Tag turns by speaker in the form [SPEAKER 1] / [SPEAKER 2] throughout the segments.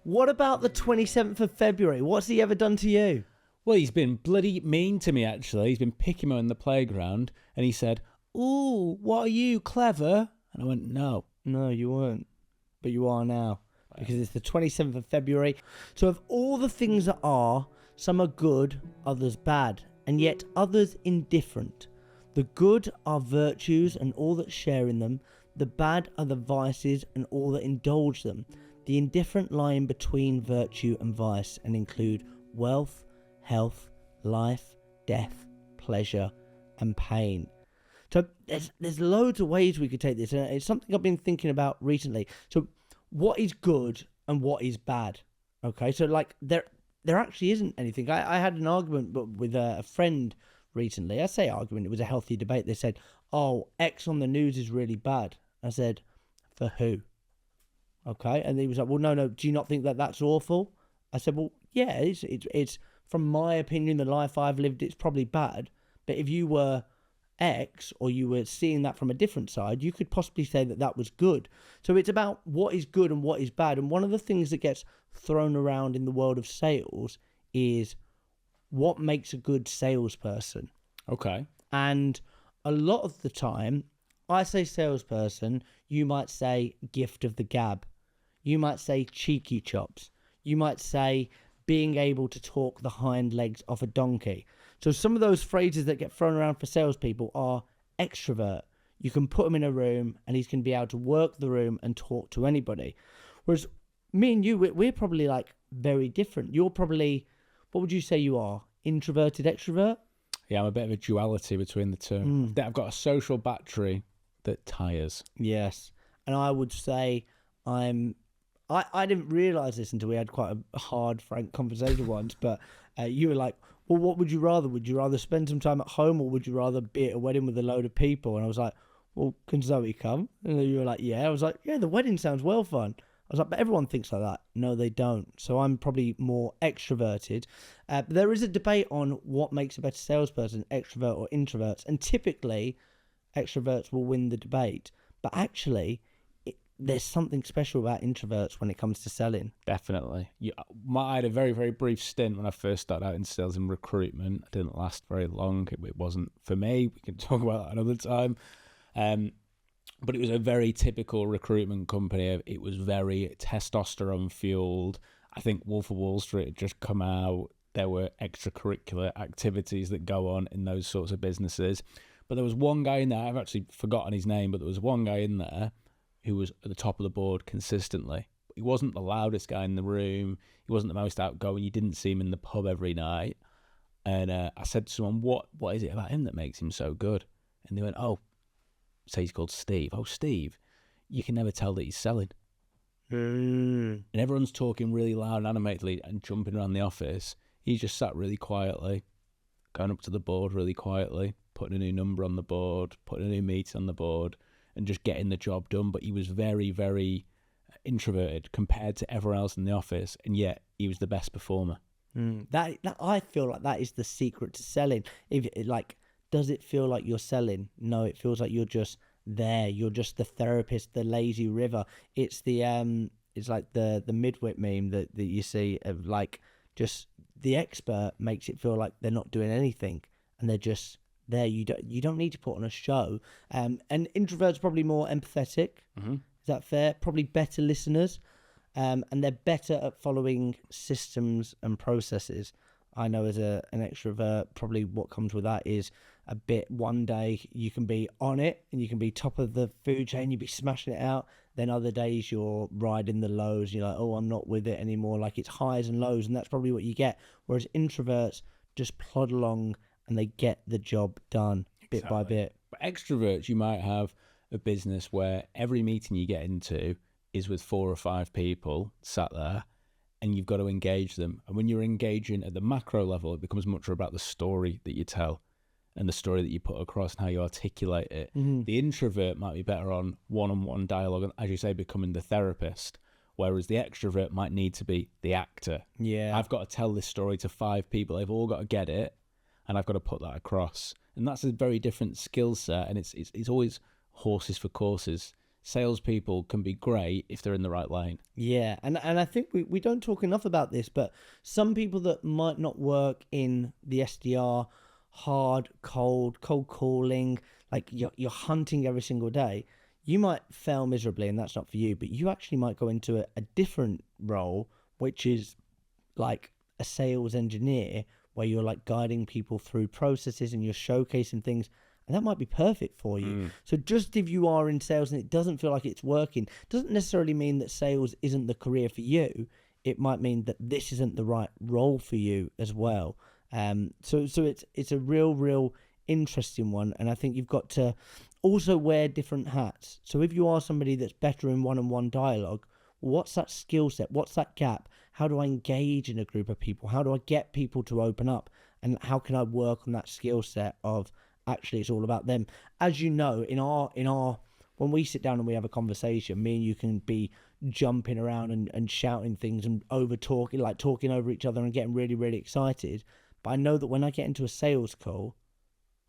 [SPEAKER 1] What about the 27th of February? What's he ever done to you?
[SPEAKER 2] Well, he's been bloody mean to me, actually. He's been picking me on the playground, and he said, "Ooh, what are you, clever?" And I went, "No."
[SPEAKER 1] No, you weren't. But you are now. Because it's the 27th of February. So of all the things that are, some are good, others bad, and yet others indifferent. The good are virtues and all that share in them. The bad are the vices and all that indulge them. The indifferent lie in between virtue and vice and include wealth, health, life, death, pleasure, and pain. So there's loads of ways we could take this, and it's something I've been thinking about recently. So what is good and what is bad? Okay, so like there actually isn't anything. I had an argument with a friend recently. I say argument, it was a healthy debate. They said, "Oh, X on the news is really bad." I said, "For who?" Okay, and he was like, "Well, no, do you not think that that's awful?" I said, "Well, yeah, it's from my opinion, the life I've lived, it's probably bad. But if you were X, or you were seeing that from a different side, you could possibly say that that was good." So it's about what is good and what is bad. And one of the things that gets thrown around in the world of sales is what makes a good salesperson.
[SPEAKER 2] Okay.
[SPEAKER 1] And a lot of the time, I say salesperson, you might say gift of the gab. You might say cheeky chops. You might say being able to talk the hind legs off a donkey. So some of those phrases that get thrown around for salespeople are extrovert. You can put him in a room and he's going to be able to work the room and talk to anybody. Whereas me and you, we're probably like very different. You're probably, what would you say you are? Introverted, extrovert?
[SPEAKER 2] Yeah, I'm a bit of a duality between the two. I've got a social battery that tires.
[SPEAKER 1] Yes. And I would say I didn't realise this until we had quite a hard, frank conversation once, but you were like, "Well, what would you rather? Would you rather spend some time at home or would you rather be at a wedding with a load of people?" And I was like, "Well, can Zoe come?" And then you were like, "Yeah." I was like, "Yeah, the wedding sounds well fun." I was like, "But everyone thinks like that." No, they don't. So I'm probably more extroverted. But there is a debate on what makes a better salesperson, extrovert or introverts. And typically, extroverts will win the debate. But actually, there's something special about introverts when it comes to selling.
[SPEAKER 2] Definitely. I had a very, very brief stint when I first started out in sales and recruitment. It didn't last very long. It wasn't for me. We can talk about that another time. But it was a very typical recruitment company. It was very testosterone fueled. I think Wolf of Wall Street had just come out. There were extracurricular activities that go on in those sorts of businesses. But there was one guy in there, I've actually forgotten his name, but there was one guy in there who was at the top of the board consistently. He wasn't the loudest guy in the room. He wasn't the most outgoing. You didn't see him in the pub every night. And I said to someone, what is it about him that makes him so good? And they went, "Oh, say he's called Steve." "Oh, Steve, you can never tell that he's selling." And everyone's talking really loud and animatedly and jumping around the office. He just sat really quietly, going up to the board really quietly, putting a new number on the board, putting a new meeting on the board, and just getting the job done. But he was very, very introverted compared to everyone else in the office, and yet he was the best performer.
[SPEAKER 1] That I feel like that is the secret to selling. Does it feel like you're selling? No, it feels like you're just there. You're just the therapist, the lazy river. It's the it's like the midwit meme that you see of like just the expert makes it feel like they're not doing anything and they're just there. You don't need to put on a show. And introverts probably more empathetic.
[SPEAKER 2] Mm-hmm.
[SPEAKER 1] Is that fair? Probably better listeners. And they're better at following systems and processes. I know as an extrovert, probably what comes with that is a bit, one day you can be on it and you can be top of the food chain, you'll be smashing it out. Then other days you're riding the lows, you're like, "Oh, I'm not with it anymore." Like it's highs and lows, and that's probably what you get. Whereas introverts just plod along and they get the job done bit by bit.
[SPEAKER 2] But extroverts, you might have a business where every meeting you get into is with 4 or 5 people sat there, and you've got to engage them. And when you're engaging at the macro level, it becomes much more about the story that you tell and the story that you put across and how you articulate it.
[SPEAKER 1] Mm-hmm.
[SPEAKER 2] The introvert might be better on one-on-one dialogue and, as you say, becoming the therapist, whereas the extrovert might need to be the actor.
[SPEAKER 1] Yeah.
[SPEAKER 2] I've got to tell this story to 5 people. They've all got to get it, and I've got to put that across. And that's a very different skill set, and it's always horses for courses. salespeople can be great if they're in the right lane.
[SPEAKER 1] Yeah, and I think we don't talk enough about this, but some people that might not work in the SDR, hard, cold calling, like you're hunting every single day, you might fail miserably, and that's not for you, but you actually might go into a different role, which is like a sales engineer, where you're like guiding people through processes and you're showcasing things, and that might be perfect for you. So just if you are in sales and it doesn't feel like it's working, doesn't necessarily mean that sales isn't the career for you. It might mean that this isn't the right role for you as well. So it's a real interesting one, and I think you've got to also wear different hats. So if you are somebody that's better in one-on-one dialogue, what's that skill set? What's that gap? How do I engage in a group of people? How do I get people to open up? And how can I work on that skill set of actually it's all about them? As you know, in our when we sit down and we have a conversation, me and you can be jumping around and shouting things and over talking, like talking over each other and getting really excited. But I know that when I get into a sales call,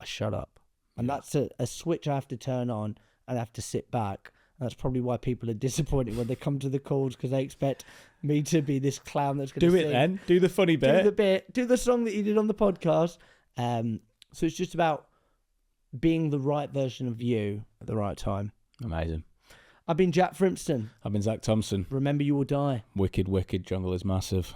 [SPEAKER 1] I shut up. And that's a switch I have to turn on, and I have to sit back. And that's probably why people are disappointed when they come to the calls, because they expect me to be this clown that's going to
[SPEAKER 2] do it then. Do the funny bit.
[SPEAKER 1] Do the song that you did on the podcast. So it's just about being the right version of you at the right time.
[SPEAKER 2] Amazing.
[SPEAKER 1] I've been Jack Frimston.
[SPEAKER 2] I've been Zach Thompson.
[SPEAKER 1] Remember, you will die.
[SPEAKER 2] Wicked, jungle is massive.